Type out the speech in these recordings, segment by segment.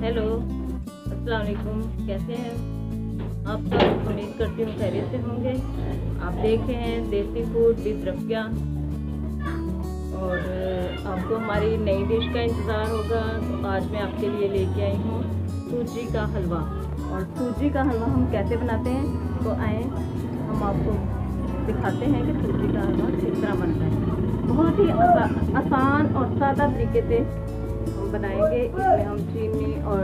Hello, अस्सलाम वालेकुम। कैसे हैं आप सब? उम्मीद करती हूँ खैरियत से होंगे। आप देख रहे हैं देसी फूड विद रफ़िया और आपको हमारी नई डिश का इंतज़ार होगा। तो आज मैं आपके लिए लेके आई हूँ सूजी का हलवा। और सूजी का हलवा हम कैसे बनाते हैं, तो आए हम आपको दिखाते हैं कि सूजी का हलवा किस तरह बनता है। बहुत ही आसान और सादा तरीके से हम बनाएंगे। इसमें हम चीनी और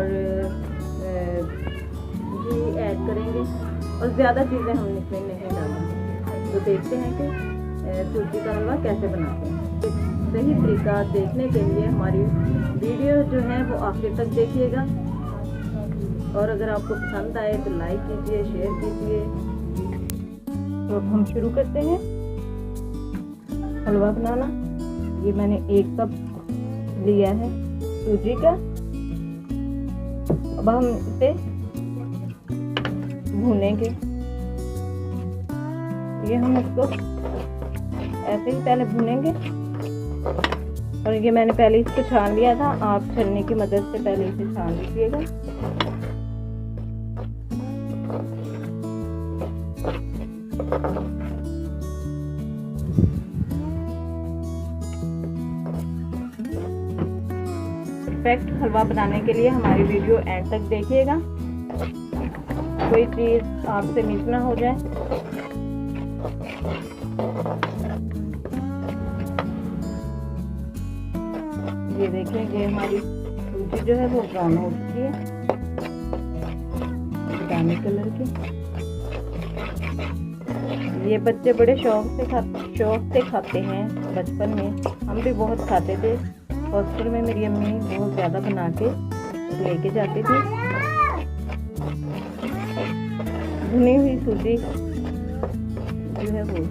घी ऐड करेंगे और ज़्यादा चीज़ें हम इसमें नहीं डालेंगे। तो देखते हैं कि सूजी का हलवा कैसे बनाते हैं। सही तरीका देखने के लिए हमारी वीडियो जो है वो आखिर तक देखिएगा। और अगर आपको पसंद आए तो लाइक कीजिए, शेयर कीजिए। तो अब हम शुरू करते हैं हलवा बनाना। ये मैंने 1 कप लिया है सूजी का। अब हम इसे भूनेंगे। ये हम इसको ऐसे ही पहले भूनेंगे। और ये मैंने पहले इसको छान लिया था, आप छलनी की मदद से पहले इसे छान लीजिएगा। परफेक्ट हलवा बनाने के लिए हमारी वीडियो एंड तक देखिएगा, कोई चीज़ आपसे मिस ना हो जाए। ये देखिए, ये हमारी सूजी जो है वो ब्राउन हो चुकी है, बादामी कलर की। ये बच्चे बड़े शौक से खाते हैं। बचपन में हम भी बहुत खाते थे। हॉस्टल में मेरी अम्मी बहुत ज़्यादा बना के लेके जाती थी। भुनी हुई सूजी जो है वो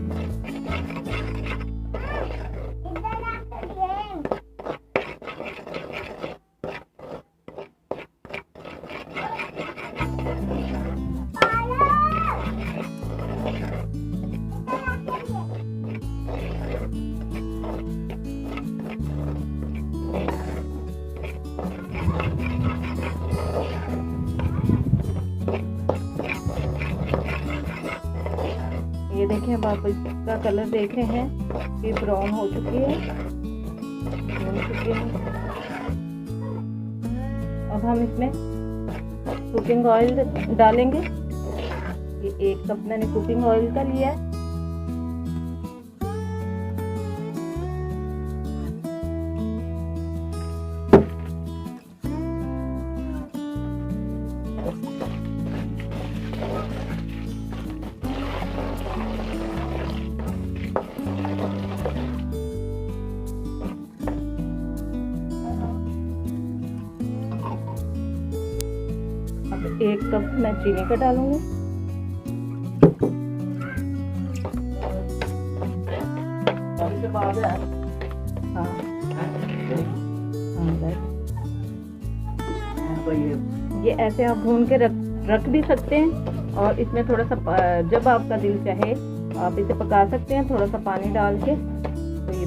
ये देखें। अब आप इसका कलर देख रहे हैं कि ब्राउन हो चुकी है, अब हम इसमें कुकिंग ऑयल डालेंगे। ये 1 कप मैंने कुकिंग ऑयल का लिया है। अब 1 कप मैं चीनी का डालूंगी। ये ऐसे आप भून के रख भी सकते हैं। और इसमें थोड़ा सा जब आपका दिल चाहे आप इसे पका सकते हैं, थोड़ा सा पानी डाल के, तो ये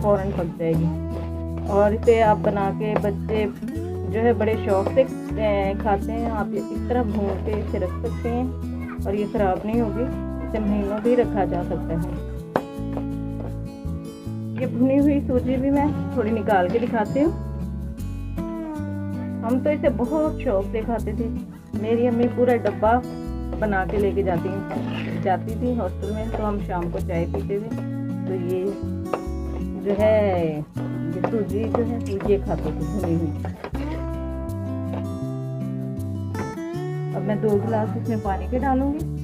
फौरन पक जाएगी। और इसे आप बना के बच्चे जो है बड़े शौक से खाते हैं। आप इस तरह भून के इसे रख सकते हैं और ये ख़राब नहीं होगी। इसे महीनों भी रखा जा सकता है। ये भुनी हुई सूजी भी मैं थोड़ी निकाल के दिखाती हूँ। हम तो इसे बहुत शौक से खाते थे। मेरी अम्मी पूरा डब्बा बना के लेके जाती थी हॉस्टल में। तो हम शाम को चाय पीते थे। तो ये जो है ये सूजी जो है सूजी खाते थे भुनी हुई। अब मैं 2 गिलास इसमें पानी के डालूंगी।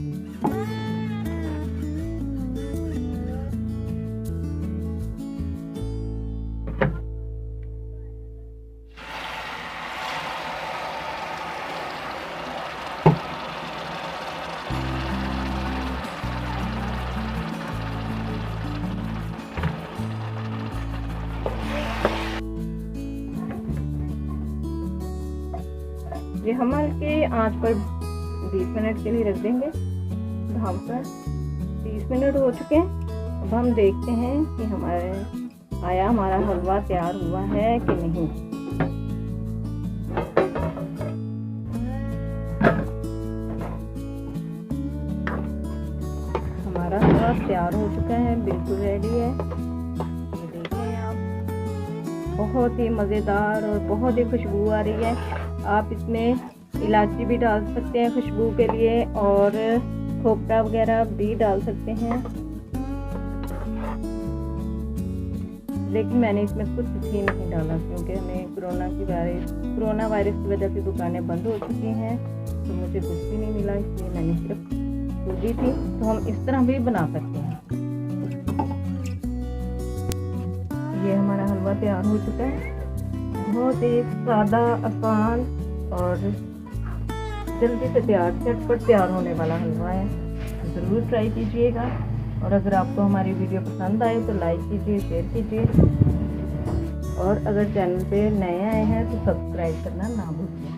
ये हम हल्के आंच पर 20 मिनट के लिए रख देंगे ढाँप कर। 30 मिनट हो चुके हैं। अब हम देखते हैं कि हमारा हलवा तैयार हुआ है कि नहीं। तैयार हो चुका है, बिल्कुल रेडी है। ये देखें आप, बहुत ही मज़ेदार और बहुत ही खुशबू आ रही है। आप इसमें इलायची भी डाल सकते हैं खुशबू के लिए, और खोपरा वगैरह भी डाल सकते हैं, लेकिन मैंने इसमें कुछ भी नहीं डाला क्योंकि हमें कोरोना वायरस की वजह से दुकानें बंद हो चुकी हैं, तो मुझे कुछ भी नहीं मिला, इसलिए मैंने सिर्फ सूजी थी। तो हम इस तरह भी बना सकते हैं। ये हमारा हलवा तैयार हो चुका है। बहुत ही सादा, आसान और जल्दी से झटपट तैयार होने वाला हलवा है। ज़रूर ट्राई कीजिएगा, और अगर आपको हमारी वीडियो पसंद आए तो लाइक कीजिए, शेयर कीजिए, और अगर चैनल पे नए आए हैं तो सब्सक्राइब करना ना भूलिए।